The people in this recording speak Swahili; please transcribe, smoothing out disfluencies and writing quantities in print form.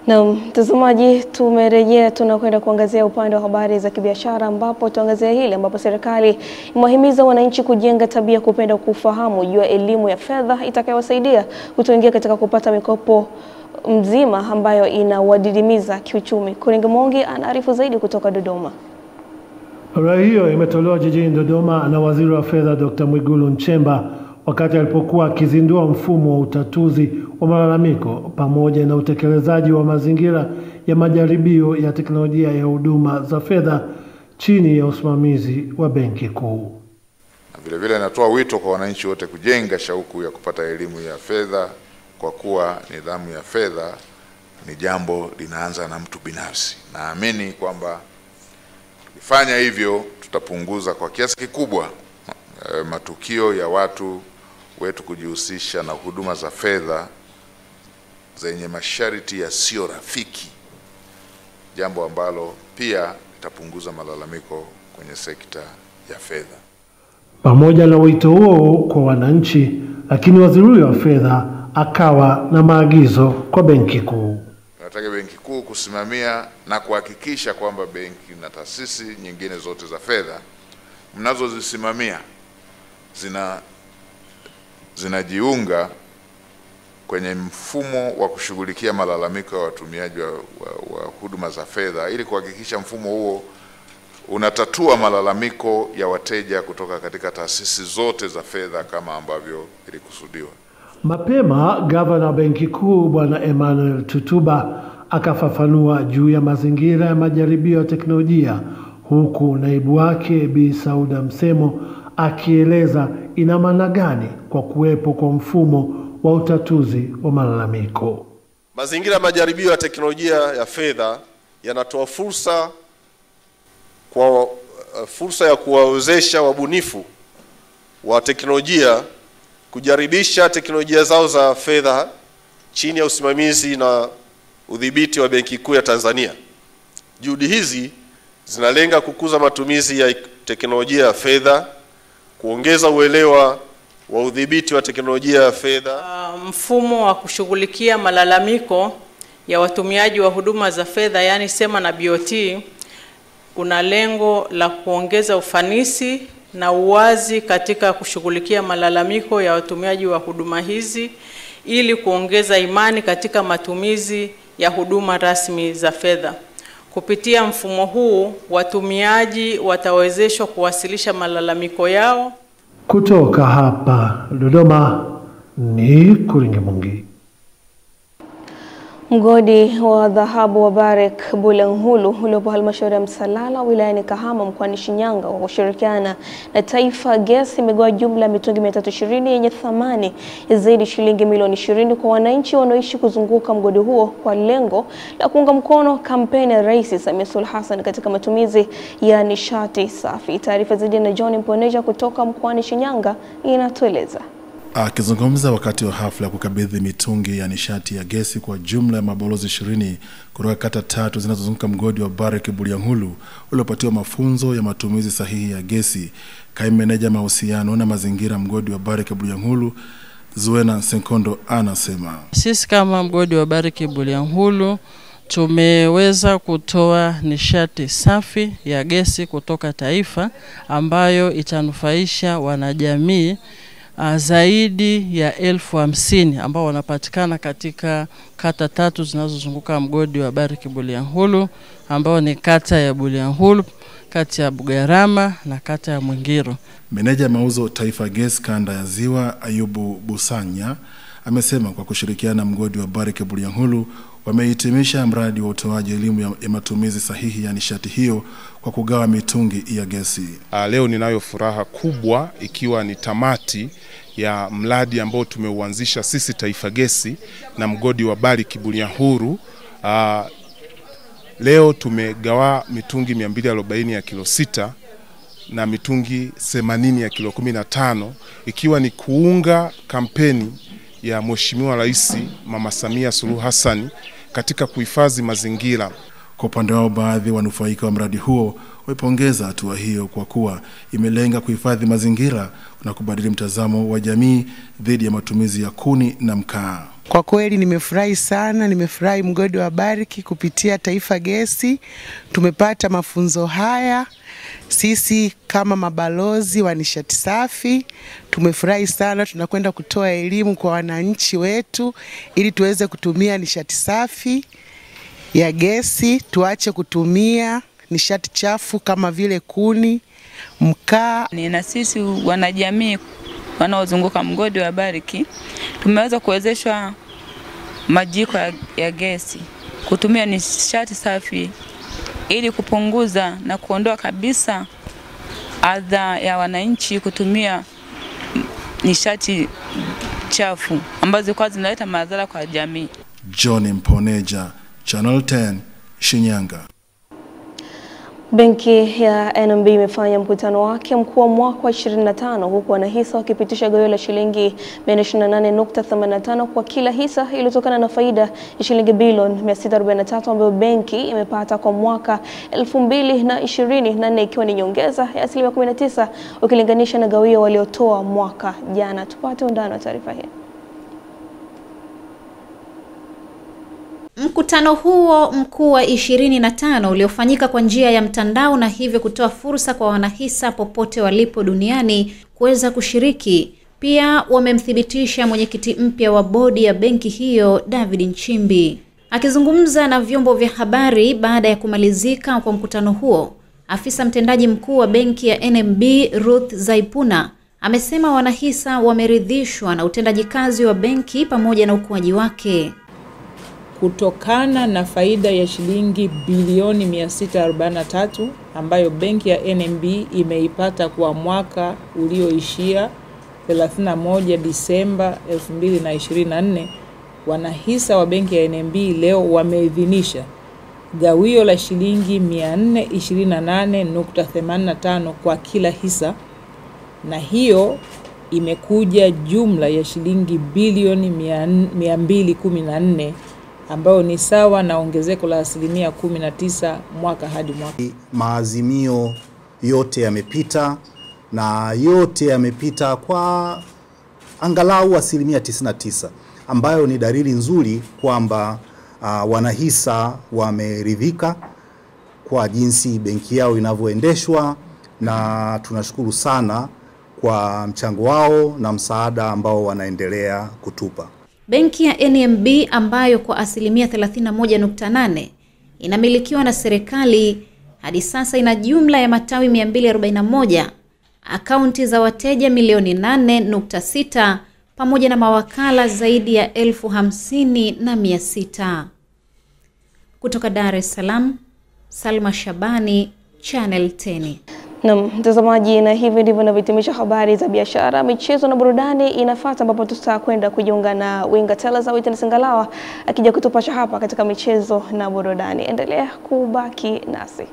Na mtazamaji, tumerejea, tunakwenda kuangazia upande wa habari za kibiashara, ambapo tuangazia hili ambapo serikali imewahimiza wananchi kujenga tabia kupenda kufahamu juu ya elimu ya fedha itakayowasaidia kutoingia katika kupata mikopo mzima ambayo inawadidimiza kiuchumi. Kuringi Mongi anaarifu zaidi kutoka Dodoma. Rai hiyo imetolewa jijini Dodoma na Waziri wa Fedha Dr. Mwigulu Nchemba wakati alipokuwa akizindua mfumo wa utatuzi wa malalamiko pamoja na utekelezaji wa mazingira ya majaribio ya teknolojia ya huduma za fedha chini ya usimamizi wa Benki Kuu. Vile vile natoa wito kwa wananchi wote kujenga shauku ya kupata elimu ya fedha, kwa kuwa nidhamu ya fedha ni jambo linaanza na mtu binafsi. Naamini kwamba tukifanya hivyo tutapunguza kwa kiasi kikubwa matukio ya watu wetu kujihusisha na huduma za fedha zenye masharti yasiyo rafiki, jambo ambalo pia litapunguza malalamiko kwenye sekta ya fedha. Pamoja na wito huo kwa wananchi, lakini waziri wa fedha akawa na maagizo kwa Benki Kuu. Nataka Benki Kuu kusimamia na kuhakikisha kwamba benki na taasisi nyingine zote za fedha mnazozisimamia zinajiunga kwenye mfumo wa kushughulikia malalamiko ya watumiaji wa huduma za fedha, ili kuhakikisha mfumo huo unatatua malalamiko ya wateja kutoka katika taasisi zote za fedha kama ambavyo ilikusudiwa. Mapema Gavana Benki Kuu Bwana Emmanuel Tutuba akafafanua juu ya mazingira ya majaribio ya teknolojia, huku naibu wake Bi Sauda Msemo akieleza ina maana gani kwa kuwepo kwa mfumo wa utatuzi wa malalamiko. Mazingira ya majaribio ya teknolojia ya fedha yanatoa fursa ya kuwawezesha wabunifu wa teknolojia kujaribisha teknolojia zao za fedha chini ya usimamizi na udhibiti wa Benki Kuu ya Tanzania. Juhudi hizi zinalenga kukuza matumizi ya teknolojia ya fedha, kuongeza uelewa wa udhibiti wa teknolojia ya fedha. Mfumo wa kushughulikia malalamiko ya watumiaji wa huduma za fedha, yani SEMA na BOT, una lengo la kuongeza ufanisi na uwazi katika kushughulikia malalamiko ya watumiaji wa huduma hizi, ili kuongeza imani katika matumizi ya huduma rasmi za fedha. Kupitia mfumo huu, watumiaji watawezeshwa kuwasilisha malalamiko yao. Kutoka hapa Dodoma ni Kuringi Mongi. Mgodi wa dhahabu wa Barrick Bulyanhulu uliopo halmashauri ya Msalala wilayani Kahama mkoani Shinyanga kwa kushirikiana na Taifa Gas imegawa jumla ya mitungi 320 yenye thamani ya zaidi shilingi milioni 20 kwa wananchi wanaoishi kuzunguka mgodi huo kwa lengo la kuunga mkono kampeni ya Rais Samia Suluhu Hassan katika matumizi ya nishati safi. Taarifa zaidi na John Mponeja kutoka mkoani Shinyanga inatueleza. Akizungumza wakati wa hafla ya kukabidhi mitungi ya nishati ya gesi kwa jumla ya mabalozi 20 kutoka kata 3 zinazozunguka mgodi wa Barrick Bulyanhulu uliopatiwa mafunzo ya matumizi sahihi ya gesi, kaimu meneja mahusiano na mazingira mgodi wa Barrick Bulyanhulu Zuena Senkondo anasema, sisi kama mgodi wa Barrick Bulyanhulu tumeweza kutoa nishati safi ya gesi kutoka Taifa ambayo itanufaisha wanajamii zaidi ya 50,000 ambao wanapatikana katika kata 3 zinazozunguka mgodi wa Barrick Bulyanhulu, ambao ni kata ya Bulyanhulu, kata ya Bugarama na kata ya Mwingiro. Meneja mauzo Taifa Gas kanda ya Ziwa Ayubu Busanya amesema kwa kushirikiana na mgodi wa Barrick Bulyanhulu wamehitimisha mradi wa utoaji elimu ya matumizi sahihi ya nishati hiyo kwa kugawa mitungi ya gesi. Leo ninayo furaha kubwa ikiwa ni tamati ya mradi ambao tumeuanzisha sisi Taifa Gesi na mgodi wa Barrick Bulyanhulu. Leo tumegawa mitungi 240 ya kilo 6 na mitungi 80 ya kilo 15, ikiwa ni kuunga kampeni ya Mheshimiwa Rais Mama Samia Suluhu Hassan katika kuhifadhi mazingira. Kwa upande wao, baadhi wanufaika wa mradi huo wamepongeza hatua hiyo kwa kuwa imelenga kuhifadhi mazingira na kubadili mtazamo wa jamii dhidi ya matumizi ya kuni na mkaa. Kwa kweli nimefurahi sana, nimefurahi mgodi wa Barrick kupitia Taifa Gesi. Tumepata mafunzo haya. Sisi kama mabalozi wa nishati safi tumefurahi sana, tunakwenda kutoa elimu kwa wananchi wetu ili tuweze kutumia nishati safi ya gesi, tuache kutumia nishati chafu kama vile kuni, mkaa. Na sisi wanajamii wanaozunguka mgodi wa Barrick tumeweza kuwezeshwa majiko ya gesi kutumia nishati safi ili kupunguza na kuondoa kabisa adha ya wananchi kutumia nishati chafu ambazo kwa zinaleta madhara kwa jamii. John Mponeja, Channel 10, Shinyanga. Benki ya NMB imefanya mkutano wake mkuu wa mwaka wa 25 huku wanahisa wakipitisha gawio la shilingi 128.85 kwa kila hisa iliyotokana na faida ya shilingi bilioni 643 ambayo benki imepata kwa mwaka 2024 ikiwa ni nyongeza ya 19% ukilinganisha na gawio waliotoa mwaka jana. Tupate undani wa taarifa hii. Mkutano huo mkuu wa 25 uliofanyika kwa njia ya mtandao na hivyo kutoa fursa kwa wanahisa popote walipo duniani kuweza kushiriki. Pia wamemthibitisha mwenyekiti mpya wa bodi ya benki hiyo David Nchimbi. Akizungumza na vyombo vya habari baada ya kumalizika kwa mkutano huo, afisa mtendaji mkuu wa benki ya NMB Ruth Zaipuna amesema wanahisa wameridhishwa na utendaji kazi wa benki pamoja na ukuaji wake. Kutokana na faida ya shilingi bilioni 643 ambayo benki ya NMB imeipata kwa mwaka ulioishia 31 Disemba 2024, wanahisa wa benki ya NMB leo wameidhinisha gawio la shilingi 428.85 kwa kila hisa, na hiyo imekuja jumla ya shilingi bilioni 214 ambayo ni sawa na ongezeko la 19% mwaka hadi mwaka. Maazimio yote yamepita na yote yamepita kwa angalau 99%, ambayo ni dalili nzuri kwamba wanahisa wameridhika kwa jinsi benki yao inavyoendeshwa, na tunashukuru sana kwa mchango wao na msaada ambao wanaendelea kutupa. Benki ya NMB ambayo kwa 31.8% inamilikiwa na serikali hadi sasa ina jumla ya matawi 241, akaunti za wateja milioni 8.6 pamoja na mawakala zaidi ya 50,600. Kutoka Dar es Salaam, Salma Shabani, Channel 10. Na mtazamaji, na hivi ndivyo navitimisha habari za biashara, michezo na burudani inafuata, ambapo tutakwenda kujiunga na Winga Tellers au Witness Ngalawa akija kutupasha hapa katika michezo na burudani. Endelea kubaki nasi.